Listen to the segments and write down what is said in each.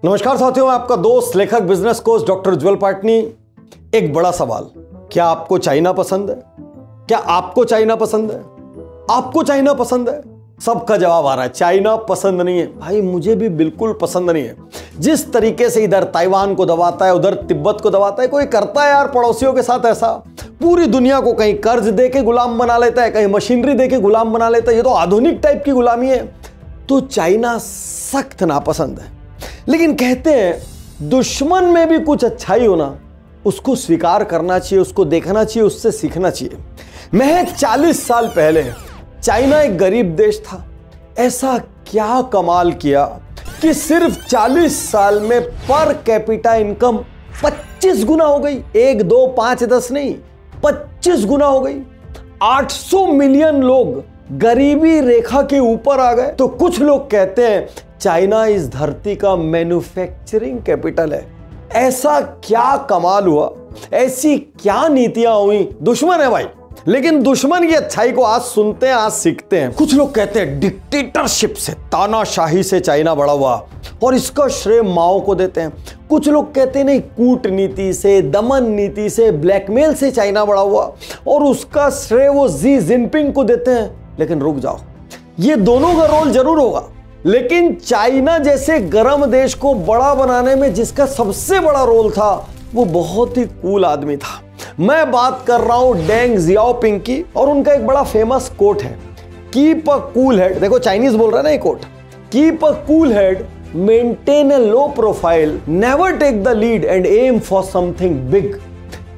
नमस्कार साथियों, मैं आपका दोस्त लेखक बिजनेस कोच डॉक्टर उज्जवल पाटनी। एक बड़ा सवाल, क्या आपको चाइना पसंद है? क्या आपको चाइना पसंद है? आपको चाइना पसंद है? सबका जवाब आ रहा है चाइना पसंद नहीं है। भाई मुझे भी बिल्कुल पसंद नहीं है। जिस तरीके से इधर ताइवान को दबाता है, उधर तिब्बत को दबाता है, कोई करता है यार पड़ोसियों के साथ ऐसा? पूरी दुनिया को कहीं कर्ज दे के गुलाम बना लेता है, कहीं मशीनरी दे के गुलाम बना लेता है। ये तो आधुनिक टाइप की गुलामी है। तो चाइना सख्त नापसंद है। लेकिन कहते हैं दुश्मन में भी कुछ अच्छाई होना, उसको स्वीकार करना चाहिए, उसको देखना चाहिए, उससे सीखना चाहिए। महज 40 साल पहले चाइना एक गरीब देश था। ऐसा क्या कमाल किया कि सिर्फ 40 साल में पर कैपिटा इनकम 25 गुना हो गई। 1, 2, 5, 10 नहीं, 25 गुना हो गई। 800 मिलियन लोग गरीबी रेखा के ऊपर आ गए। तो कुछ लोग कहते हैं चाइना इस धरती का मैन्युफैक्चरिंग कैपिटल है। ऐसा क्या कमाल हुआ, ऐसी क्या नीतियां हुई? दुश्मन है भाई, लेकिन दुश्मन की अच्छाई को आज सुनते हैं, आज सीखते हैं। कुछ लोग कहते हैं डिक्टेटरशिप से, तानाशाही से चाइना बड़ा हुआ और इसका श्रेय माओ को देते हैं। कुछ लोग कहते हैं नहीं, कूटनीति से, दमन नीति से, ब्लैकमेल से चाइना बड़ा हुआ और उसका श्रेय वो जी जिनपिंग को देते हैं। लेकिन रुक जाओ, ये दोनों का रोल जरूर होगा, लेकिन चाइना जैसे गर्म देश को बड़ा बनाने में जिसका सबसे बड़ा रोल था वो बहुत ही कूल आदमी था। मैं बात कर रहा हूं डेंग जियाओपिंग की, और उनका एक बड़ा फेमस कोट है, कीप अ कूल हेड। देखो चाइनीज बोल रहा है ना ये quote, keep a cool head, maintain a low profile, never take the lead and aim for something big.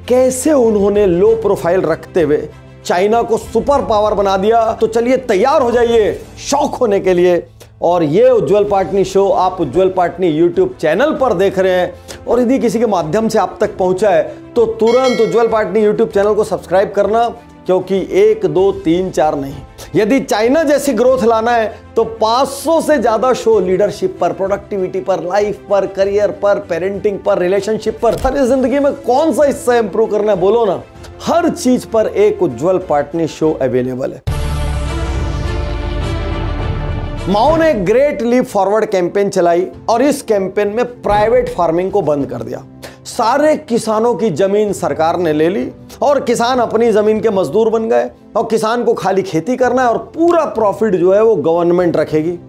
कैसे उन्होंने लो प्रोफाइल रखते हुए चाइना को सुपर पावर बना दिया। तो चलिए तैयार हो जाइए शौक होने के लिए। और ये उज्जवल पाटनी शो आप उज्जवल पाटनी यूट्यूब चैनल पर देख रहे हैं, और यदि किसी के माध्यम से आप तक पहुंचा है तो तुरंत उज्जवल पाटनी यूट्यूब चैनल को सब्सक्राइब करना, क्योंकि 1, 2, 3, 4 नहीं, यदि चाइना जैसी ग्रोथ लाना है तो 500 से ज्यादा शो लीडरशिप पर, प्रोडक्टिविटी पर, लाइफ पर, करियर पर, पेरेंटिंग पर, रिलेशनशिप पर, सारी जिंदगी में कौन सा हिस्सा इंप्रूव करना है बोलो ना, हर चीज पर एक उज्जवल पाटनी शो अवेलेबल है। माओ ने ग्रेट लीप फॉरवर्ड कैंपेन चलाई और इस कैंपेन में प्राइवेट फार्मिंग को बंद कर दिया। सारे किसानों की जमीन सरकार ने ले ली और किसान अपनी जमीन के मजदूर बन गए, और किसान को खाली खेती करना है और पूरा प्रॉफिट जो है वो गवर्नमेंट रखेगी।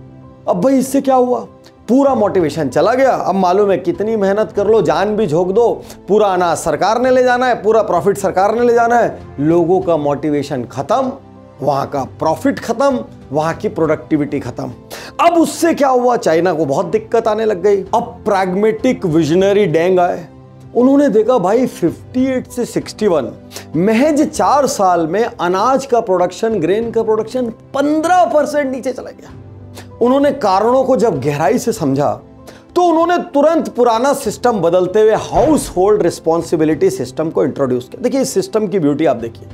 अब भाई इससे क्या हुआ? पूरा मोटिवेशन चला गया। अब मालूम है कितनी मेहनत कर लो, जान भी झोंक दो, पूरा अनाज सरकार ने ले जाना है, पूरा प्रॉफिट सरकार ने ले जाना है। लोगों का मोटिवेशन खत्म, वहां का प्रॉफिट खत्म, वहां की प्रोडक्टिविटी खत्म। अब उससे क्या हुआ? चाइना को बहुत दिक्कत आने लग गई। अब प्रैग्मेटिक विजनरी डेंग आए। उन्होंने देखा भाई 58 से 61 महज 4 साल में अनाज का प्रोडक्शन, ग्रेन का प्रोडक्शन 15% नीचे चला गया। उन्होंने कारणों को जब गहराई से समझा तो उन्होंने तुरंत पुराना सिस्टम बदलते हुए हाउस होल्ड रिस्पॉन्सिबिलिटी सिस्टम को इंट्रोड्यूस किया। देखिए इस सिस्टम की ब्यूटी आप देखिए,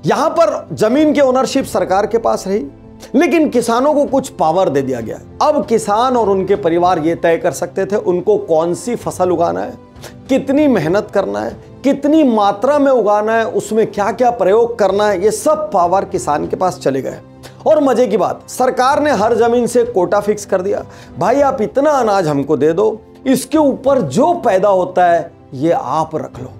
यहां पर जमीन की ओनरशिप सरकार के पास रही, लेकिन किसानों को कुछ पावर दे दिया गया। अब किसान और उनके परिवार ये तय कर सकते थे उनको कौन सी फसल उगाना है, कितनी मेहनत करना है, कितनी मात्रा में उगाना है, उसमें क्या क्या प्रयोग करना है, ये सब पावर किसान के पास चले गए। और मजे की बात, सरकार ने हर जमीन से कोटा फिक्स कर दिया। भाई आप इतना अनाज हमको दे दो, इसके ऊपर जो पैदा होता है ये आप रख लो।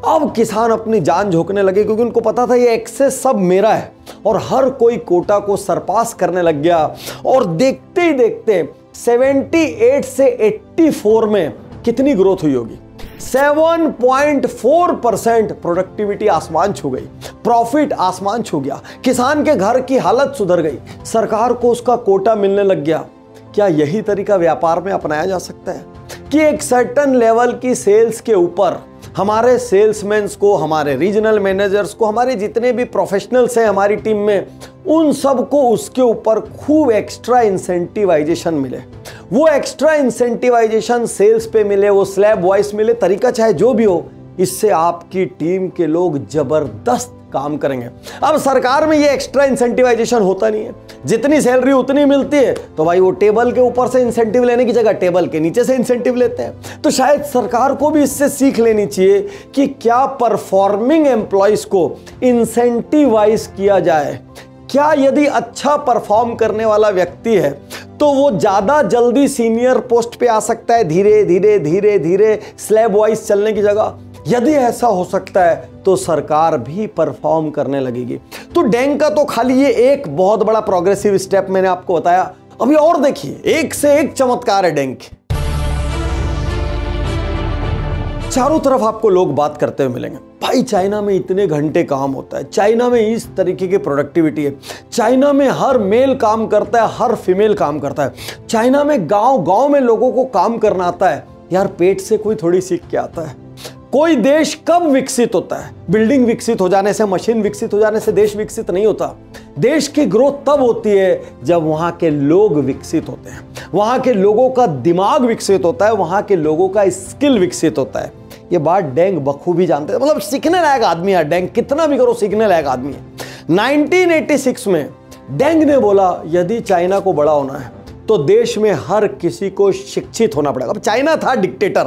अब किसान अपनी जान झोंकने लगे, क्योंकि उनको पता था ये एक्सेस सब मेरा है, और हर कोई कोटा को सरपास करने लग गया। और देखते ही देखते 78 से 84 में कितनी ग्रोथ हुई होगी? 7.4% प्रोडक्टिविटी आसमान छू गई, प्रॉफिट आसमान छू गया, किसान के घर की हालत सुधर गई, सरकार को उसका कोटा मिलने लग गया। क्या यही तरीका व्यापार में अपनाया जा सकता है कि एक सर्टेन लेवल की सेल्स के ऊपर हमारे सेल्समैन्स को, हमारे रीजनल मैनेजर्स को, हमारे जितने भी प्रोफेशनल्स हैं हमारी टीम में, उन सबको उसके ऊपर खूब एक्स्ट्रा इंसेंटिवाइजेशन मिले? वो एक्स्ट्रा इंसेंटिवाइजेशन सेल्स पे मिले, वो स्लैब वाइज मिले, तरीका चाहे जो भी हो, इससे आपकी टीम के लोग जबरदस्त काम करेंगे। अब सरकार में ये एक्स्ट्रा इंसेंटिवाइजेशन होता नहीं है, जितनी सैलरी उतनी मिलती है, तो भाई वो टेबल के ऊपर से इंसेंटिव लेने की जगह टेबल के नीचे से इंसेंटिव लेते हैं। तो शायद सरकार को भी इससे सीख लेनी चाहिए कि क्या परफॉर्मिंग एम्प्लॉयज को इंसेंटिवाइज किया जाए, क्या यदि अच्छा परफॉर्म करने वाला व्यक्ति है तो वो ज्यादा जल्दी सीनियर पोस्ट पे आ सकता है, धीरे धीरे धीरे धीरे स्लैब वाइज चलने की जगह? यदि ऐसा हो सकता है तो सरकार भी परफॉर्म करने लगेगी। तो डेंग का तो खाली ये एक बहुत बड़ा प्रोग्रेसिव स्टेप मैंने आपको बताया। अभी और देखिए, एक से एक चमत्कार है डेंग के। चारों तरफ आपको लोग बात करते हुए मिलेंगे, भाई चाइना में इतने घंटे काम होता है, चाइना में इस तरीके की प्रोडक्टिविटी है, चाइना में हर मेल काम करता है, हर फीमेल काम करता है, चाइना में गांव गांव में लोगों को काम करना आता है। यार पेट से कोई थोड़ी सीख के आता है। कोई देश कब विकसित होता है? बिल्डिंग विकसित हो जाने से, मशीन विकसित हो जाने से देश विकसित नहीं होता। देश की ग्रोथ तब होती है जब वहां के लोग विकसित होते हैं, वहां के लोगों का दिमाग विकसित होता है, वहां के लोगों का स्किल विकसित होता है। ये बात डेंग बखूबी जानते हैं। मतलब सीखने लायक आदमी है डेंग, कितना भी करो सीखने लायक आदमी है। 1986 में डेंग ने बोला यदि चाइना को बड़ा होना है तो देश में हर किसी को शिक्षित होना पड़ेगा। अब चाइना था डिक्टेटर,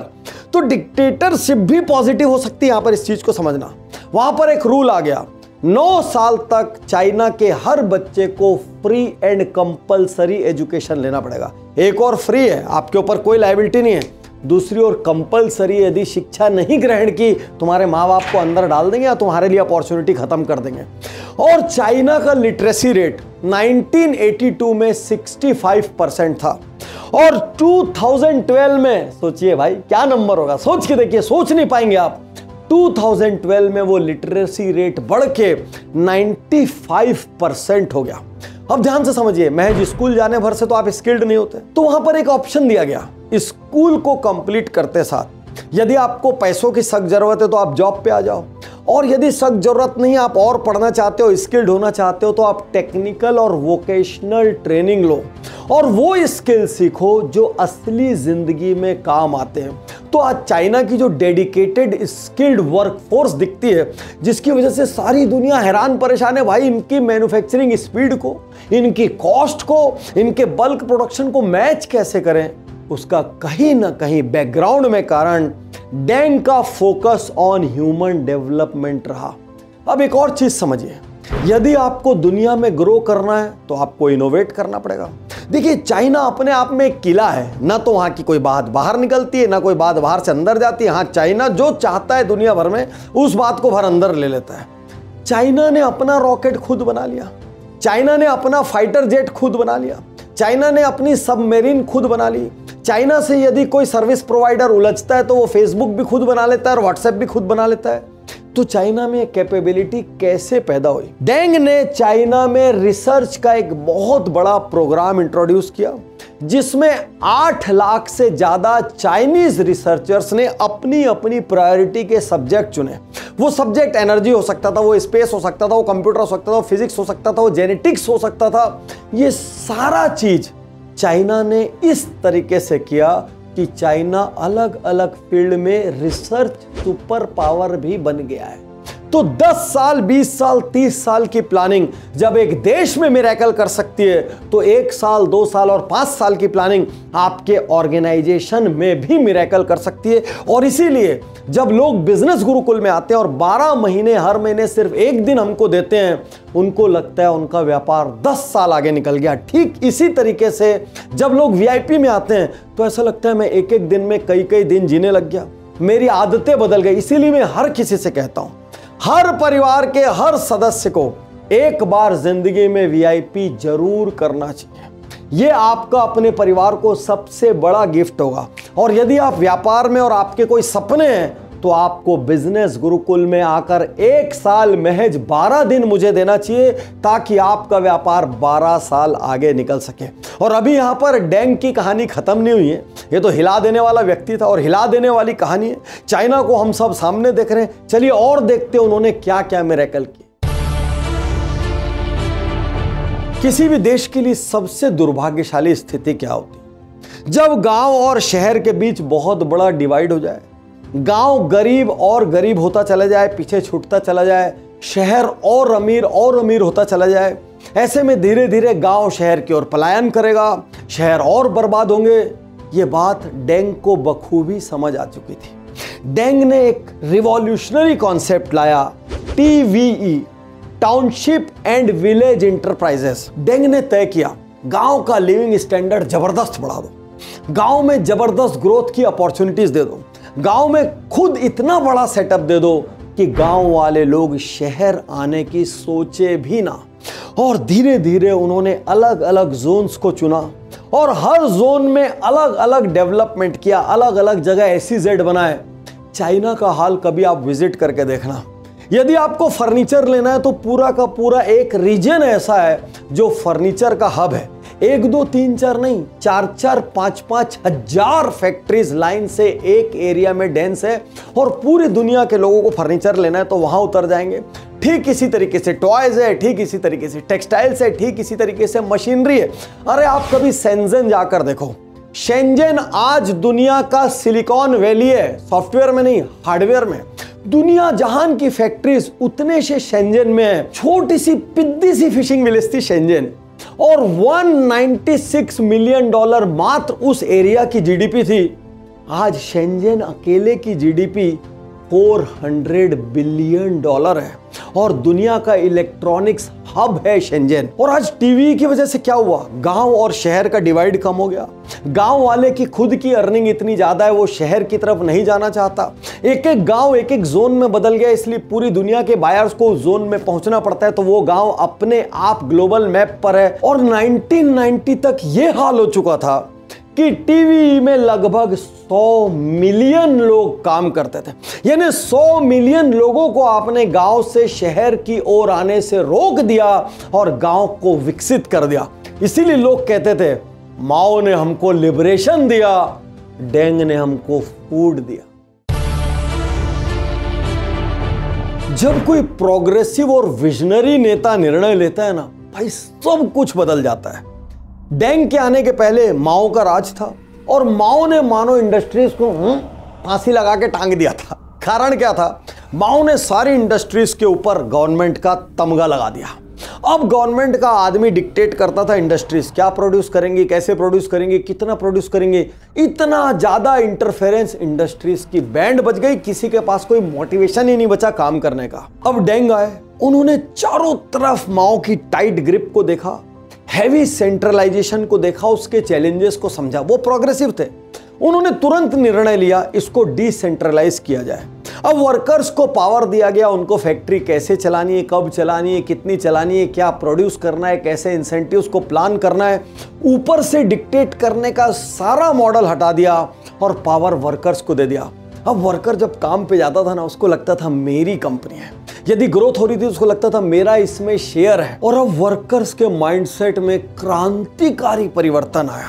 तो डिक्टेटरशिप भी पॉजिटिव हो सकती है। यहां पर इस चीज को समझना, वहां पर एक रूल आ गया, 9 साल तक चाइना के हर बच्चे को फ्री एंड कंपलसरी एजुकेशन लेना पड़ेगा। एक और फ्री है, आपके ऊपर कोई लायबिलिटी नहीं है। दूसरी ओर कंपलसरी, यदि शिक्षा नहीं ग्रहण की तुम्हारे माँ बाप को अंदर डाल देंगे या तुम्हारे लिए अपॉर्चुनिटी खत्म कर देंगे। और चाइना का लिटरेसी रेट 1982 में 65% था और 2012 में, सोचिए भाई क्या नंबर होगा, सोच के देखिए, सोच नहीं पाएंगे आप। 2012 में वो लिटरेसी रेट बढ़ के 95% हो गया। अब ध्यान से समझिए, महज स्कूल जाने भर से तो आप स्किल्ड नहीं होते। तो वहां पर एक ऑप्शन दिया गया, स्कूल को कंप्लीट करते साथ यदि आपको पैसों की सख्त जरूरत है तो आप जॉब पे आ जाओ, और यदि सख्त जरूरत नहीं, आप और पढ़ना चाहते हो, स्किल्ड होना चाहते हो, तो आप टेक्निकल और वोकेशनल ट्रेनिंग लो और वो स्किल सीखो जो असली जिंदगी में काम आते हैं। तो आज चाइना की जो डेडिकेटेड स्किल्ड वर्कफोर्स दिखती है, जिसकी वजह से सारी दुनिया हैरान परेशान है भाई, इनकी मैन्युफैक्चरिंग स्पीड को, इनकी कॉस्ट को, इनके बल्क प्रोडक्शन को मैच कैसे करें, उसका कहीं ना कहीं बैकग्राउंड में कारण डेंग का फोकस ऑन ह्यूमन डेवलपमेंट रहा। अब एक और चीज समझिए, यदि आपको दुनिया में ग्रो करना है तो आपको इनोवेट करना पड़ेगा। देखिए चाइना अपने आप में एक किला है, ना तो वहां की कोई बात बाहर निकलती है, ना कोई बात बाहर से अंदर जाती है। हाँ, चाइना जो चाहता है दुनिया भर में उस बात को भर अंदर ले लेता है। चाइना ने अपना रॉकेट खुद बना लिया, चाइना ने अपना फाइटर जेट खुद बना लिया, चाइना ने अपनी सबमरीन खुद बना ली। चाइना से यदि कोई सर्विस प्रोवाइडर उलझता है तो वो फेसबुक भी खुद बना लेता है और व्हाट्सएप भी खुद बना लेता है। तो चाइना में कैपेबिलिटी कैसे पैदा हुई? डेंग ने चाइना में रिसर्च का एक बहुत बड़ा प्रोग्राम इंट्रोड्यूस किया, जिसमें 8 लाख से ज्यादा चाइनीज रिसर्चर्स ने अपनी अपनी प्रायोरिटी के सब्जेक्ट चुने। वो सब्जेक्ट एनर्जी हो सकता था, वो स्पेस हो सकता था, वो कंप्यूटर हो सकता था, वो फिजिक्स हो सकता था, वो जेनेटिक्स हो सकता था। ये सारा चीज चाइना ने इस तरीके से किया कि चाइना अलग अलग फील्ड में रिसर्च सुपर पावर भी बन गया है। तो 10 साल, 20 साल, 30 साल की प्लानिंग जब एक देश में मिरेकल कर सकती है, तो 1 साल, 2 साल और 5 साल की प्लानिंग आपके ऑर्गेनाइजेशन में भी मिरेकल कर सकती है। और इसीलिए जब लोग बिजनेस गुरुकुल में आते हैं और 12 महीने हर महीने सिर्फ 1 दिन हमको देते हैं, उनको लगता है उनका व्यापार 10 साल आगे निकल गया। ठीक इसी तरीके से जब लोग वीआईपी में आते हैं तो ऐसा लगता है मैं एक एक दिन में कई कई दिन जीने लग गया, मेरी आदतें बदल गई। इसीलिए मैं हर किसी से कहता हूं, हर परिवार के हर सदस्य को एक बार जिंदगी में वीआईपी जरूर करना चाहिए। यह आपका अपने परिवार को सबसे बड़ा गिफ्ट होगा। और यदि आप व्यापार में और आपके कोई सपने हैं तो आपको बिजनेस गुरुकुल में आकर 1 साल महज 12 दिन मुझे देना चाहिए, ताकि आपका व्यापार 12 साल आगे निकल सके। और अभी यहां पर डेंग की कहानी खत्म नहीं हुई है, ये तो हिला देने वाला व्यक्ति था और हिला देने वाली कहानी है। चाइना को हम सब सामने देख रहे हैं, चलिए और देखते हैं उन्होंने क्या क्या मिरेकल किए। किसी भी देश के लिए सबसे दुर्भाग्यशाली स्थिति क्या होती? जब गांव और शहर के बीच बहुत बड़ा डिवाइड हो जाए, गांव गरीब और गरीब होता चला जाए, पीछे छूटता चला जाए, शहर और अमीर होता चला जाए। ऐसे में धीरे धीरे गांव शहर की ओर पलायन करेगा, शहर और बर्बाद होंगे। ये बात डेंग को बखूबी समझ आ चुकी थी। डेंग ने एक रिवॉल्यूशनरी कॉन्सेप्ट लाया, TVE, township and village enterprises. Deng ने तय किया गांव का लिविंग स्टैंडर्ड जबरदस्त बढ़ा दो, गांव में जबरदस्त ग्रोथ की अपॉर्चुनिटीज दे दो, गांव में खुद इतना बड़ा सेटअप दे दो कि गांव वाले लोग शहर आने की सोचे भी ना। और धीरे धीरे उन्होंने अलग अलग जोन्स को चुना और हर जोन में अलग अलग डेवलपमेंट किया, अलग अलग जगह SEZ बनाए। चाइना का हाल कभी आप विजिट करके देखना। यदि आपको फर्नीचर लेना है तो पूरा का पूरा एक रीजन ऐसा है जो फर्नीचर का हब है। 1 2 3 4 नहीं, 4 4 5 5 हजार फैक्ट्रीज लाइन से एक एरिया में डेंस है और पूरी दुनिया के लोगों को फर्नीचर लेना है तो वहां उतर जाएंगे। ठीक इसी तरीके से टॉयज है, ठीक इसी तरीके से टेक्सटाइल्स है, ठीक इसी तरीके से मशीनरी है। अरे आप कभी शेंजन जाकर देखो। शेंजन आज दुनिया का सिलिकॉन वैली है, सॉफ्टवेयर में नहीं, हार्डवेयर में। दुनिया जहान की फैक्ट्रीज उतने से शेंजन में है। छोटी सी पिद्दी सी फिशिंग विलेज थी शेंजन और $196 मिलियन मात्र उस एरिया की GDP थी। आज शेंजन अकेले की GDP $400 बिलियन है और दुनिया का इलेक्ट्रॉनिक्स हब है शेंजन। और आज टीवी की वजह से क्या हुआ, गांव और शहर का डिवाइड कम हो गया। गांव वाले की खुद की अर्निंग इतनी ज्यादा है वो शहर की तरफ नहीं जाना चाहता। एक एक गांव एक एक जोन में बदल गया, इसलिए पूरी दुनिया के बायर्स को उस जोन में पहुंचना पड़ता है तो वो गांव अपने आप ग्लोबल मैप पर है। और 1990 तक ये हाल हो चुका था कि टीवी में लगभग 100 मिलियन लोग काम करते थे। यानी 100 मिलियन लोगों को आपने गांव से शहर की ओर आने से रोक दिया और गांव को विकसित कर दिया। इसीलिए लोग कहते थे माओ ने हमको लिबरेशन दिया, डेंग ने हमको फूड दिया। जब कोई प्रोग्रेसिव और विजनरी नेता निर्णय लेता है ना भाई, सब कुछ बदल जाता है। डेंग के आने के पहले माओ का राज था और माओ ने मानो इंडस्ट्रीज को फांसी लगा के टांग दिया था। कारण क्या था, माओ ने सारी इंडस्ट्रीज के ऊपर गवर्नमेंट का तमगा लगा दिया। अब गवर्नमेंट का आदमी डिक्टेट करता था इंडस्ट्रीज क्या प्रोड्यूस करेंगी, कैसे प्रोड्यूस करेंगे, कितना प्रोड्यूस करेंगे। इतना ज्यादा इंटरफेरेंस, इंडस्ट्रीज की बैंड बज गई, किसी के पास कोई मोटिवेशन ही नहीं बचा काम करने का। अब डेंग आए, उन्होंने चारों तरफ माओ की टाइट ग्रिप को देखा, हैवी सेंट्रलाइजेशन को देखा, उसके चैलेंजेस को समझा। वो प्रोग्रेसिव थे, उन्होंने तुरंत निर्णय लिया इसको डिसेंट्रलाइज किया जाए। अब वर्कर्स को पावर दिया गया, उनको फैक्ट्री कैसे चलानी है, कब चलानी है, कितनी चलानी है, क्या प्रोड्यूस करना है, कैसे इंसेंटिव्स को प्लान करना है। ऊपर से डिक्टेट करने का सारा मॉडल हटा दिया और पावर वर्कर्स को दे दिया। अब वर्कर जब काम पे जाता था ना, उसको लगता था मेरी कंपनी है। यदि ग्रोथ हो रही थी उसको लगता था मेरा इसमें शेयर है। और अब वर्कर्स के माइंडसेट में क्रांतिकारी परिवर्तन आया।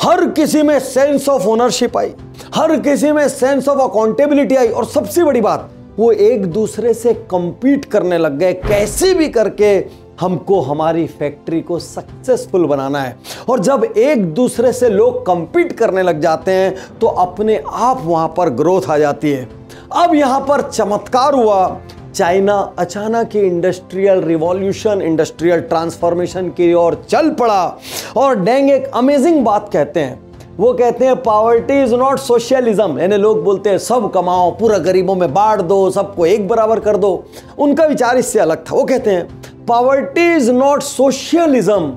हर किसी में सेंस ऑफ ओनरशिप आई, हर किसी में सेंस ऑफ अकाउंटेबिलिटी आई और सबसे बड़ी बात, वो एक दूसरे से कंपीट करने लग गए। कैसे भी करके हमको हमारी फैक्ट्री को सक्सेसफुल बनाना है। और जब एक दूसरे से लोग कंपीट करने लग जाते हैं तो अपने आप वहां पर ग्रोथ आ जाती है। अब यहां पर चमत्कार हुआ, चाइना अचानक ही इंडस्ट्रियल रिवॉल्यूशन, इंडस्ट्रियल ट्रांसफॉर्मेशन की ओर चल पड़ा। और डेंग एक अमेजिंग बात कहते हैं, वो कहते हैं पॉवर्टी इज नॉट सोशलिज्म। यानी लोग बोलते हैं सब कमाओ, पूरा गरीबों में बांट दो, सबको एक बराबर कर दो। उनका विचार इससे अलग था। वो कहते हैं poverty is not socialism,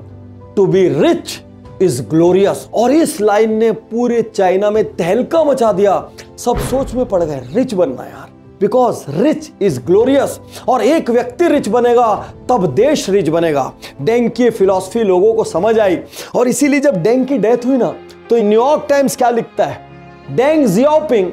to be rich is glorious. और इस लाइन ने पूरे चाइना में तहलका मचा दिया। सब सोच में पड़ गए रिच बनना यार, बिकॉज रिच इज ग्लोरियस। और एक व्यक्ति रिच बनेगा तब देश रिच बनेगा। डेंग की फिलॉसफी लोगों को समझ आई और इसीलिए जब डेंग की डेथ हुई ना तो न्यूयॉर्क टाइम्स क्या लिखता है, Deng Xiaoping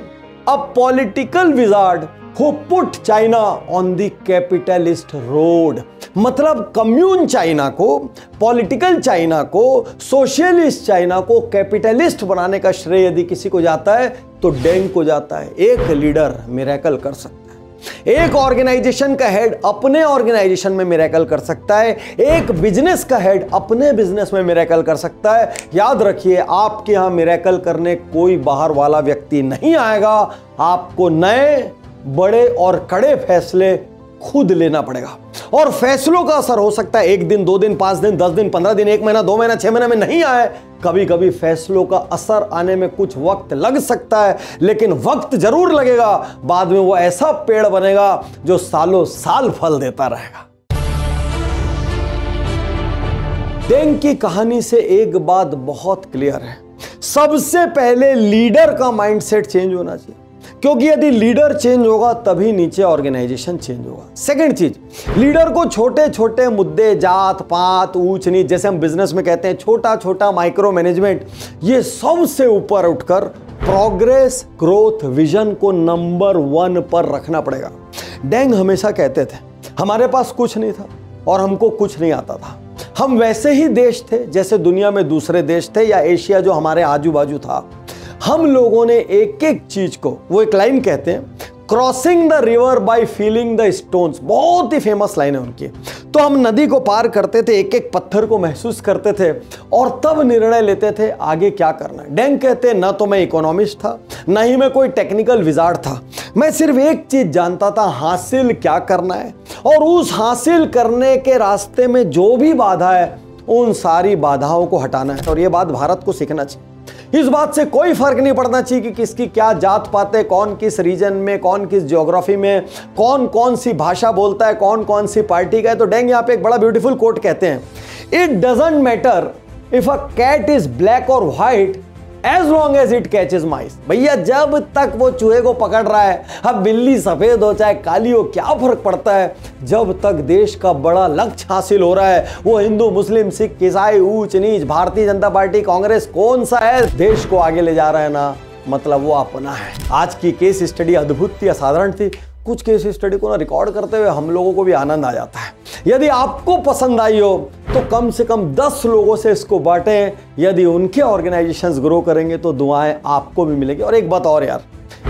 a political wizard who put China on the capitalist road। मतलब कम्यून चाइना को, पॉलिटिकल चाइना को, सोशलिस्ट चाइना को कैपिटलिस्ट बनाने का श्रेय यदि किसी को जाता है तो डेंग को जाता है। एक लीडर मिरेकल कर सकता है, एक ऑर्गेनाइजेशन का हेड अपने ऑर्गेनाइजेशन में मिरेकल कर सकता है, एक बिजनेस का हेड अपने बिजनेस में मिरेकल कर सकता है। याद रखिए, आपके यहां मिरेकल करने कोई बाहर वाला व्यक्ति नहीं आएगा। आपको नए बड़े और कड़े फैसले खुद लेना पड़ेगा। और फैसलों का असर हो सकता है 1 दिन, 2 दिन, 5 दिन, 10 दिन, 15 दिन, 1 महीना, 2 महीना, 6 महीने में नहीं आए। कभी कभी फैसलों का असर आने में कुछ वक्त लग सकता है, लेकिन वक्त जरूर लगेगा। बाद में वो ऐसा पेड़ बनेगा जो सालों साल फल देता रहेगा। डेंग की कहानी से एक बात बहुत क्लियर है, सबसे पहले लीडर का माइंडसेट चेंज होना चाहिए, क्योंकि यदि लीडर चेंज होगा तभी नीचे ऑर्गेनाइजेशन चेंज होगा। सेकंड चीज, लीडर को छोटे छोटे मुद्दे, जात पात, ऊंच नीच, जैसे हम बिजनेस में कहते हैं छोटा छोटा माइक्रो मैनेजमेंट, ये सबसे ऊपर उठकर प्रोग्रेस, ग्रोथ, विजन को नंबर 1 पर रखना पड़ेगा। डेंग हमेशा कहते थे हमारे पास कुछ नहीं था और हमको कुछ नहीं आता था, हम वैसे ही देश थे जैसे दुनिया में दूसरे देश थे या एशिया जो हमारे आजू बाजू था। हम लोगों ने एक एक चीज को, वो एक लाइन कहते हैं, crossing the river by feeling the stones, बहुत ही फेमस लाइन है उनकी। तो हम नदी को पार करते थे, एक एक पत्थर को महसूस करते थे और तब निर्णय लेते थे आगे क्या करना है। डेंग कहते हैं ना तो मैं इकोनॉमिस्ट था, ना ही मैं कोई टेक्निकल विजार्ड था, मैं सिर्फ एक चीज जानता था, हासिल क्या करना है और उस हासिल करने के रास्ते में जो भी बाधा है उन सारी बाधाओं को हटाना है। और ये बात भारत को सीखना चाहिए। इस बात से कोई फर्क नहीं पड़ना चाहिए कि किसकी क्या जात पात है, कौन किस रीजन में, कौन किस ज्योग्राफी में, कौन कौन सी भाषा बोलता है, कौन कौन सी पार्टी का है। तो डेंग यहाँ पे एक बड़ा ब्यूटीफुल कोट कहते हैं, it doesn't matter if a cat is black or white as long as it catches mice. भैया जब तक वो चूहे को पकड़ रहा है, अब बिल्ली सफेद हो चाहे काली हो, क्या फर्क पड़ता है, जब तक देश का बड़ा लक्ष्य हासिल हो रहा है, वो हिंदू मुस्लिम सिख ईसाई ऊंच नीच, भारतीय जनता पार्टी कांग्रेस कौन सा है, देश को आगे ले जा रहा है ना, मतलब वो अपना है। आज की केस स्टडी अद्भुत थी, असाधारण थी। कुछ केस स्टडी को ना रिकॉर्ड करते हुए हम लोगों को भी आनंद आ जाता है। यदि आपको पसंद आई हो तो कम से कम 10 लोगों से इसको बांटें, यदि उनके ऑर्गेनाइजेशंस ग्रो करेंगे तो दुआएं आपको भी मिलेंगी। और एक बात और यार,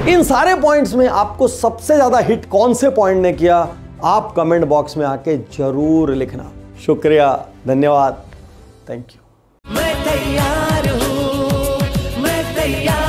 इन सारे पॉइंट्स में आपको सबसे ज्यादा हिट कौन से पॉइंट ने किया, आप कमेंट बॉक्स में आके जरूर लिखना। शुक्रिया, धन्यवाद, थैंक यू। मैं तैयार हूं, मैं तैयार